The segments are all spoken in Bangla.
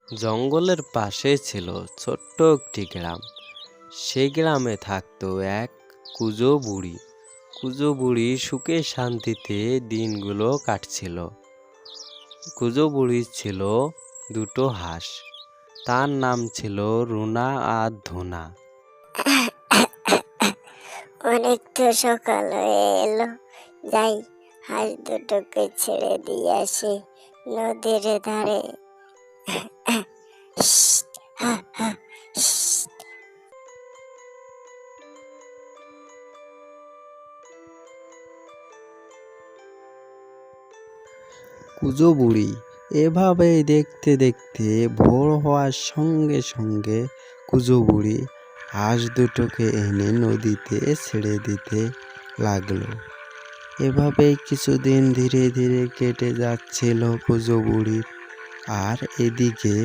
জঙ্গলের পাশে ছিল ছোট্ট একটি গ্রাম। সেই গ্রামে থাকতো এক কুঁজো বুড়ি। কুঁজো বুড়ি সুখে শান্তিতে দিনগুলো কাটছিল। কুঁজো বুড়ির ছিল দুটো হাঁস। তার নাম ছিল রুনা আর ধুনা। অনেক তো সকাল হয়ে এলো, যাই হাঁস দুটোকে ছেড়ে দিয়ে আসি নদীর ধারে। কুঁজো বুড়ি এভাবেই দেখতে দেখতে ভোর হওয়ার সঙ্গে সঙ্গে কুঁজো বুড়ি হাঁস দুটোকে এনে নদীতে ছেড়ে দিতে লাগলো। এভাবেই কিছুদিন ধীরে ধীরে কেটে যাচ্ছিল কুঁজো বুড়ির। আর এদিকে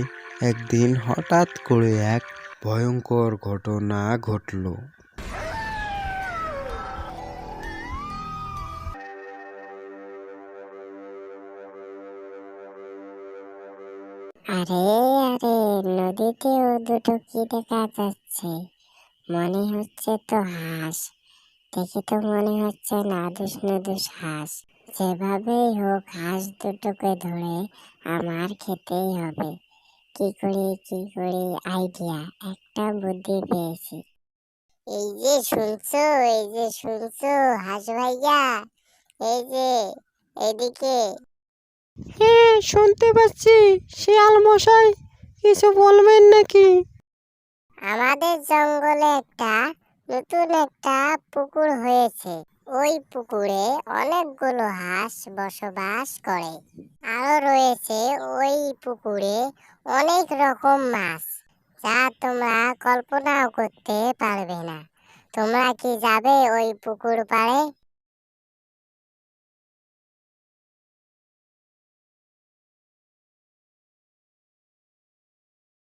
একদিন হঠাৎ করে এক ভয়ঙ্কর ঘটনা ঘটল। আরে আরে, নদীতেও দুটো কি দেখা যাচ্ছে? মনে হচ্ছে তো হাঁস। দেখে তো মনে হচ্ছে নাদুস নুদুস হাঁস। যেভাবেই হোক হাঁস দুটোকে ধরে আমার খেতেই হবে। কি করি আইডিয়া, একটা বুদ্ধি পেয়েছি। এই যে শুনছো হাঁস ভাইয়া, এই যে এদিকে। হ্যাঁ, শুনতে পাচ্ছি। শিয়াল মশাই, কিছু বলবেন নাকি? আমাদের জঙ্গলে নতুন একটা পুকুর হয়েছে। ওই পুকুরে অনেকগুলো হাঁস বসবাস করে। আরো রয়েছে ওই পুকুরে অনেক রকম মাছ, যা তোমরা কল্পনাও করতে পারবে না। তোমরা কি যাবে ওই পুকুর পাড়ে?